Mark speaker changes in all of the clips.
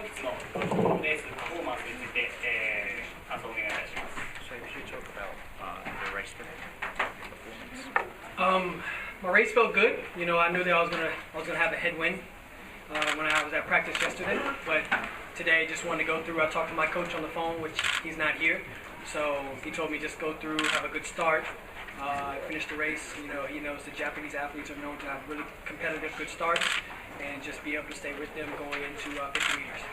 Speaker 1: 日のレースパフォーマンスについて、感想をお願いいたします。
Speaker 2: So if you talk about the race today, performance.
Speaker 3: My race felt good. You know, I knew that I was gonna have a headwind when I was at practice yesterday, but today just wanted to go through. I talked to my coach on the phone, which he's not here, so he told me just go through, have a good start, finish the race. You know, he knows the Japanese athletes are known to have really competitive, good starts, and just be able to stay with them going into 50 meters.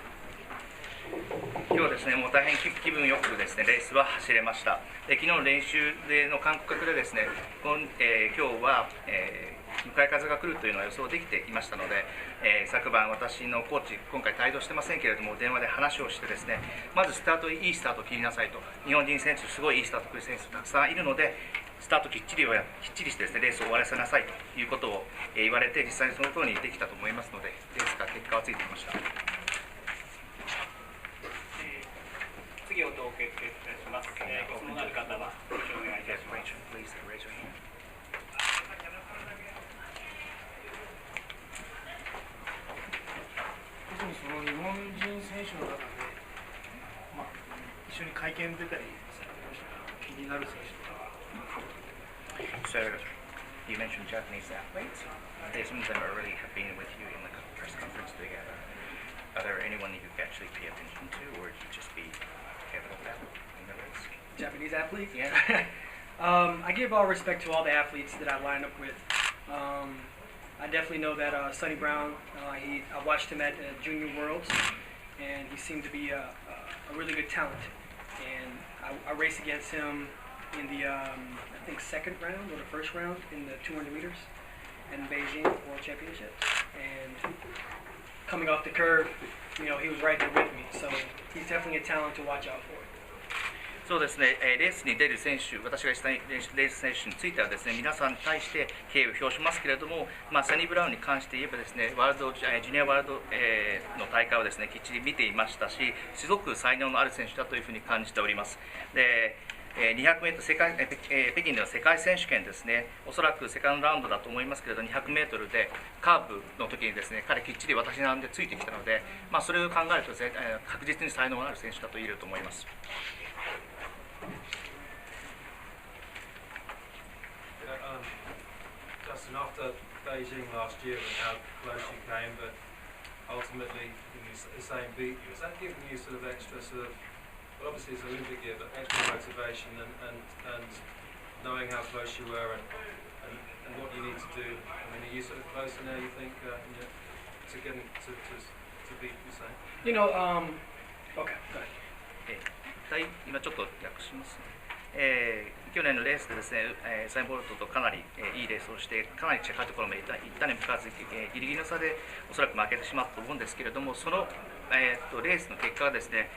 Speaker 2: 今日はですね、もう大変気分よくですね、レースは走れました。昨日の練習での感覚でですね、今日は、向かい風が来るというのは予想できていましたので、昨晩私のコーチ、今回帯同してませんけれども、電話で話をしてですね、まずいいスタートを切りなさいと、日本人選手、すごいいいスタートを切る選手たくさんいるので、スタートきっちりしてですね、レースを終わらせなさいということを言われて、実際にその通りにできたと思いますので、レースが結果はついていました。
Speaker 1: 次を統計いたします。ご質問のある方はご視聴お願いいたします。
Speaker 4: 特にその日本人選手の中で、一緒に会見出たりされてましたが、気になる選手とか。
Speaker 2: So you mentioned Japanese athletes. Some of them already have been with you in the press conference together. Are there anyone you actually pay attention to, or you just be careful about in the race?
Speaker 3: Japanese athletes?
Speaker 2: Yeah.
Speaker 3: I give all respect to all the athletes that I line up with. I definitely know that Sonny Brown, I watched him at Junior Worlds, and he seemed to be a really good talent. And I raced against him in the, I think, second round or the first round in the 200 meters in Beijing World Championships. And coming off the curve, you know, he was right there with me. So he's definitely a talent to watch out for.
Speaker 2: そうですね、レースに出る選手、私がしたレース選手についてはですね、皆さんに対して敬意を表しますけれども、サニー・ブラウンに関して言えばですね、ジュニアワールド、の大会をですね、きっちり見ていましたし、すごく才能のある選手だというふうに感じております。で200メートル北京での世界選手権ですね、おそらくセカンドラウンドだと思いますけれど、200メートルでカーブの時にですね、彼きっちり私なんでついてきたので、それを考えるとですね、確実に才能のある選手だと言えると思います。
Speaker 5: Justin, after Beijing last year and how close you came, but ultimately the same beat you, has that given you sort of extra well, obviously it's Olympic year, but extra motivation and knowing how close you were and what you need to do? I mean, are you sort of closer now, you think, to getting to beat Usain?
Speaker 3: You know, okay, go ahead.
Speaker 2: 今ちょっと訳しますね。去年のレースでですね、サインボルトとかなりいいレースをして、かなり近いところまで行ったにもかかわず、ギリギリの差でおそらく負けてしまったと思うんですけれども、その、レースの結果がですね、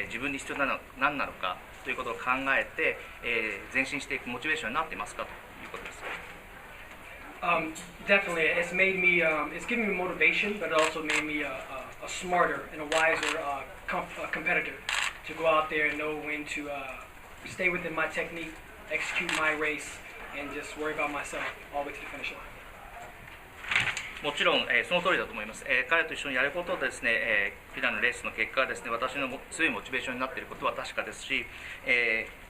Speaker 2: 自分に必要なのは何なのかということを考えて、前進していくモチベーションになっていますかということです。
Speaker 3: Definitely, it's made me, it's given me motivation, but it also made me a smarter and a wiser competitor to go out there and know when to stay within my technique, execute my race, and just worry about myself all the way to the finish line.
Speaker 2: もちろん、その通りだと思います。彼と一緒にやることでですね、フィナのレースの結果がですね、私の強いモチベーションになっていることは確かですし、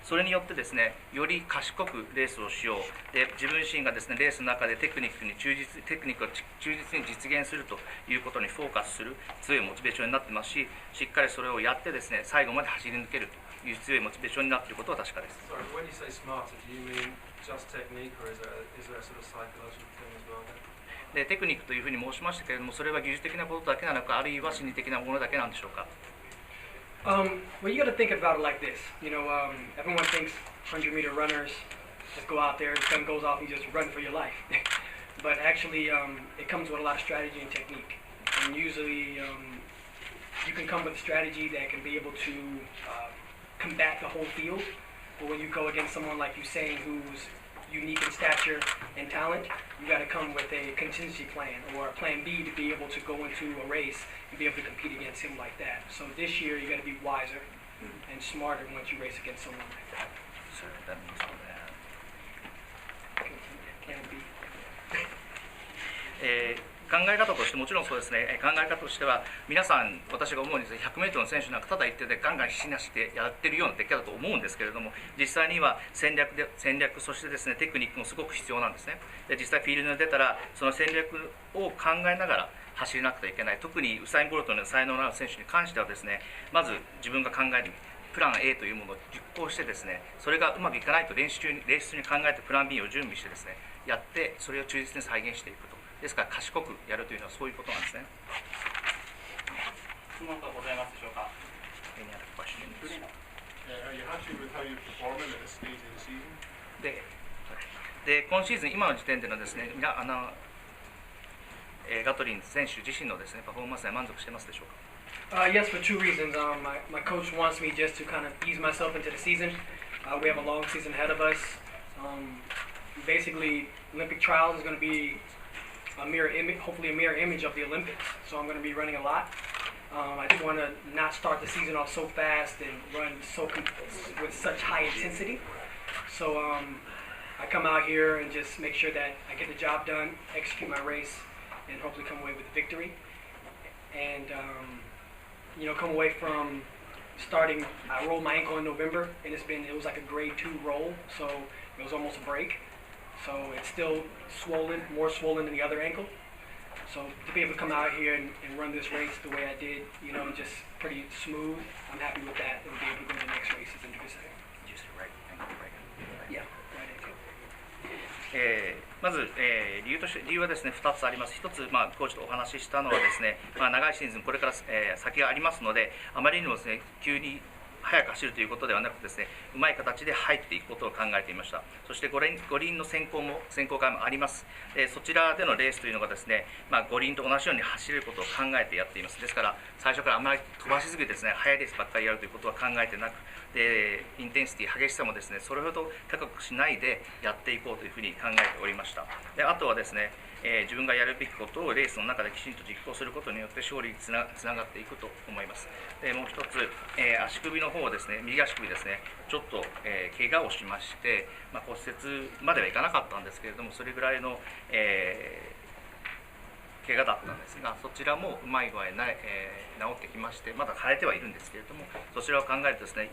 Speaker 2: それによってですね、より賢くレースをしよう。で、自分自身がですね、レースの中でテクニックを忠実に実現するということにフォーカスする強いモチベーションになっていますし、しっかりそれをやってですね、最後まで走り抜けるという強いモチベーションになっていることは確かです。
Speaker 5: Sorry, when you say smarter, do you mean just technique, or is there a sort of psychological thing as well?
Speaker 2: でテクニックというふうに申しましたけれども、それは技術的なことだけなのか、あるいは心理的なものだけなんでしょうか。
Speaker 3: Well, you got to think about it like this. You know, everyone thinks 100-meter runners just go out there, the gun goes off, and you just run for your life. But actually, it comes with a lot of strategy and technique. And usually, you can come with a strategy that can be able to combat the whole field. But when you go against someone like Usain, who's unique in stature and talent, you got to come with a contingency plan or a plan B to be able to go into a race and be able to compete against him like that. So this year you got to be wiser and smarter once you race against someone like that.
Speaker 2: So that means all that.
Speaker 3: Can be.
Speaker 2: 考え方としてもちろんそうですね、考え方としては皆さん私が思うんですが 100m の選手なんかただ言っててガンガン必死に走ってやってるような出来だと思うんですけれども、実際には戦略そしてですねテクニックもすごく必要なんですね。で実際フィールドに出たらその戦略を考えながら走らなくてはいけない。特にウサイン・ボルトの才能のある選手に関してはですね、まず自分が考えるプラン A というものを実行してですね、それがうまくいかないとレース中に考えてプラン B を準備してですねやって、それを忠実に再現していくと。ですから賢くやるというのはそういうことなんですね。
Speaker 1: 質問がございますでしょうか。
Speaker 2: Any other questions?
Speaker 6: Are you happy with how you're performing at this stage of the season?
Speaker 2: で今シーズン今の時点でのですねガトリン選手自身のですねパフォーマンスに満足してますでしょうか。
Speaker 3: Yes, for two reasons. My coach wants me just to kind of ease myself into the season. We have a long season ahead of us. Basically, Olympic trials is going to be hopefully a mirror image of the Olympics. So I'm going to be running a lot. I just want to not start the season off so fast and run with such high intensity. So I come out here and just make sure that I get the job done, execute my race, and hopefully come away with victory. And come away from starting. I rolled my ankle in November, and it was like a grade 2 roll, so it was almost a break. So it's still swollen, more swollen than the other ankle. So to be able to come out here and run this race the way I did, just pretty smooth, I'm happy with that, and be able to go to the next races and do the same. Yeah, right ankle.
Speaker 2: まず、理由はですね2つあります。1つ、コーチとお話ししたのはですね、長いシーズンこれから、先がありますので、あまりにもですね急に速く走るということではなくですね、うまい形で入っていくことを考えていました。そして五輪の選考会もあります。そちらでのレースというのがですね、五輪と同じように走れることを考えてやっています。ですから最初からあまり飛ばしすぎてですね速いレースばっかりやるということは考えてなく、でインテンシティ激しさもですねそれほど高くしないでやっていこうというふうに考えておりました。であとはですね、自分がやるべきことをレースの中できちんと実行することによって勝利につながっていくと思います。でもう一つ、足首の方ですね、右足首ですね、ちょっと、怪我をしまして、骨折まではいかなかったんですけれども、それぐらいの、怪我だったんですが、そちらもうまい具合治ってきまして、まだ腫れてはいるんですけれども、そちらを考えるとですね、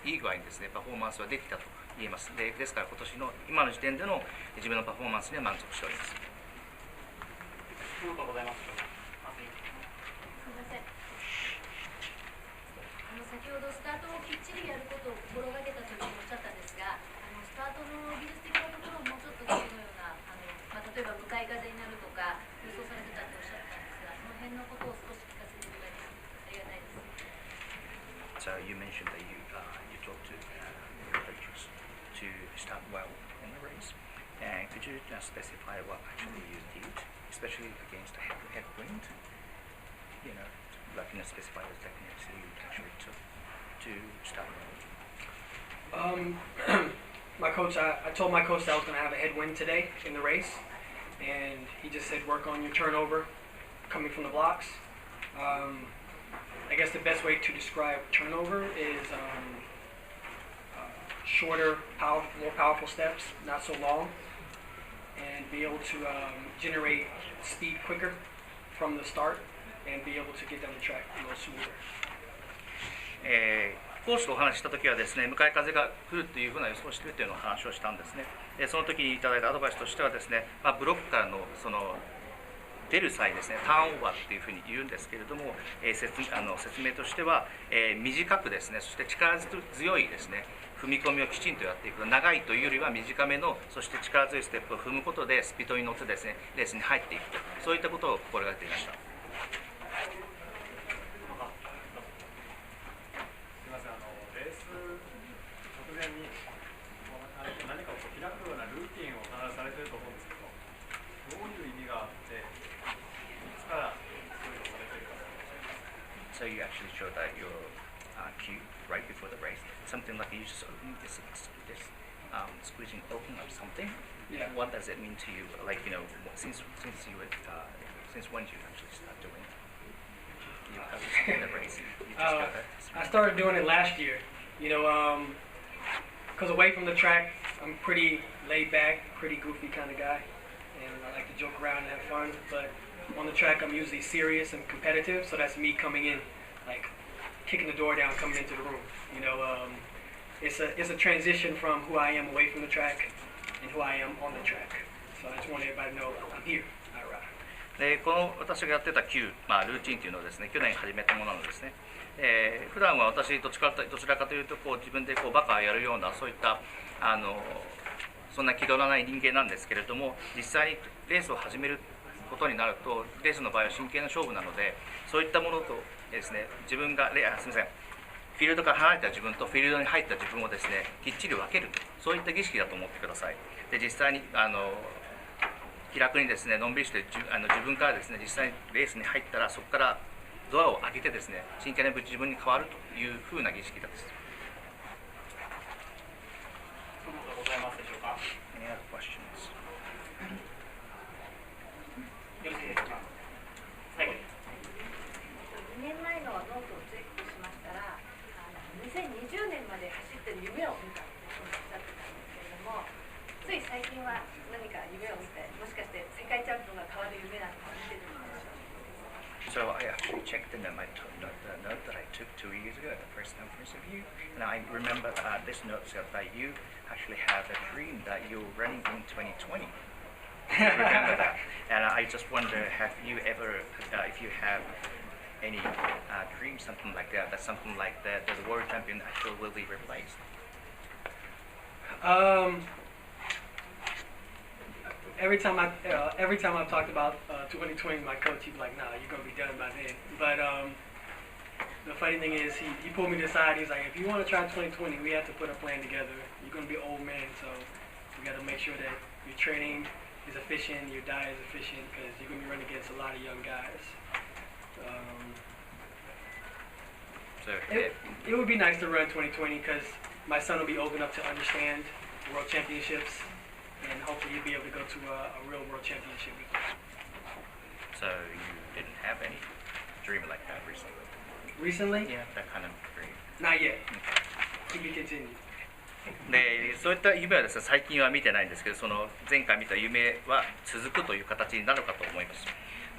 Speaker 2: いい具合にですねパフォーマンスはできたと言えます。ですから今年の今の時点での自分のパフォーマンスには満足しております。
Speaker 1: 質問がございますでしょうか。
Speaker 7: すみません。先ほどスタートをきっちりやることを心がけたというふうにおっしゃったんですが、スタートの技術的なところをもうちょっとこのような例えば向かい風になるとか予想されてたとおっしゃったんですが、その辺のことを少し聞かせていただきます。ありがたいです。
Speaker 2: So you mentioned that you talked to coaches to start well in the race. And could you just specify what actually you did, especially against a headwind? Specify the techniques you actually took to start well.
Speaker 3: I told my coach that I was going to have a headwind today in the race, and he just said work on your turnover coming from the blocks. I guess the best way to describe turnover is shorter, more powerful steps, not so long, and be able to generate speed quicker from the start and be able to get down the track a little smoother.
Speaker 2: コーチとお話ししたときはですね、向かい風が来るというふうな予想をしているというのを話をしたんですね。その時にいただいたアドバイスとしてはですね、ブロックからの出る際ですね、ターンオーバーっていうふうに言うんですけれども、説明としては、短くですね、そして力強いですね、踏み込みをきちんとやっていく。長いというよりは短めの、そして力強いステップを踏むことでスピードに乗ってですね、レースに入っていくと、そういったことを心がけていました。So you actually showed that your cue right before the race, something like you just opening this squeezing open of something.
Speaker 3: Yeah.
Speaker 2: What does it mean to you? Like since when did you actually start doing the race? You just
Speaker 3: I started doing it last year. Because away from the track, I'm pretty laid back, pretty goofy kind of guy, and I like to to joke around and have fun. But on the track, I'm usually serious and competitive. So that's me coming in, like kicking the door down, coming into the room. You know, it's a transition from who I am away from the track and who I am on the track. So I just want everybody to know I'm here. I ride.
Speaker 2: でこの私がやってたQ、ルーチンというのをですね、去年始めたものなんですね。普段は私どちらかというとこう自分でこうバカやるようなそういったそんな気取らない人間なんですけれども、実際にレースを始めることになるとレースの場合は真剣な勝負なので、そういったものとですね、自分がすみません、フィールドから離れた自分とフィールドに入った自分をですね、きっちり分ける、そういった儀式だと思ってください。で実際に気楽にですね、のんびりして自分からですね、実際にレースに入ったらそこからドアを開けてですね、真剣な自分に変わるというふうな儀式です。
Speaker 1: ございますでしょうか。
Speaker 2: Any other questions?
Speaker 1: よろしいでしょうか。最後に。
Speaker 7: 2年前のノートをチェックしましたら、2020年まで走ってる夢を見たとおっしゃってたんですけれども、つい最近は何か夢を見て、もしかして世界チャンピオンが変わる夢なんかを見てるのでしょうか。
Speaker 2: So I actually checked in my note that I took 2 years ago at the press conference of you, and I remember this note said that you actually have a dream that you're running in 2020. I remember that, and I just wonder, have you ever, if you have any dream, something like that, something like that, the world champion actually will be replaced?
Speaker 3: Every time I've talked about 2020, my coach, he'd be like, "Nah, you're gonna be done by then." But the funny thing is, he pulled me to the side. He's like, "If you want to try 2020, we have to put a plan together. You're gonna be an old man, so we got to make sure that your training is efficient, your diet is efficient, because you're gonna be running against a lot of young guys." It would be nice to run 2020 because my son will be old enough to understand world championships, and hopefully he'll be able to go to a real world championship with us.
Speaker 2: So you didn't have any dream like that recently?
Speaker 3: Recently?
Speaker 2: Yeah, that kind of dream.
Speaker 3: Not yet. To be continued.
Speaker 2: でそういった夢はですね、最近は見てないんですけど、その前回見た夢は続くという形になるかと思います。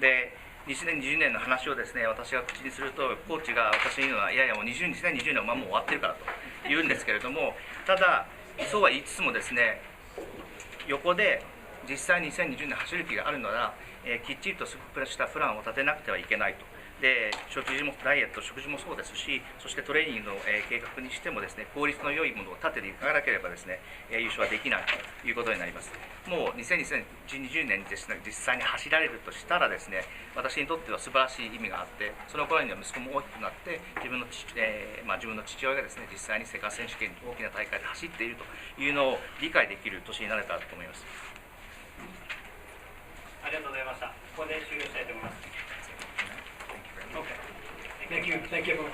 Speaker 2: で2020年の話をですね、私が口にするとコーチが私に言うのは、いやいやもう2020年はもう終わってるからと言うんですけれども、ただそうは言いつつもですね、横で実際に2020年走る気があるなら、きっちりとしたプランを立てなくてはいけないと。で食事もダイエット、食事もそうですし、そしてトレーニングの、計画にしてもですね、効率の良いものを立てていかなければですね、優勝はできないということになります。もう2020年にですね、実際に走られるとしたらですね、私にとっては素晴らしい意味があって、その頃には息子も大きくなって自分の父親がですね、実際に世界選手権大きな大会で走っているというのを理解できる年になれたと思います。
Speaker 1: ありがとうございました。ここで終了したいと思います。
Speaker 3: Okay. Thank you. Thank you, everyone.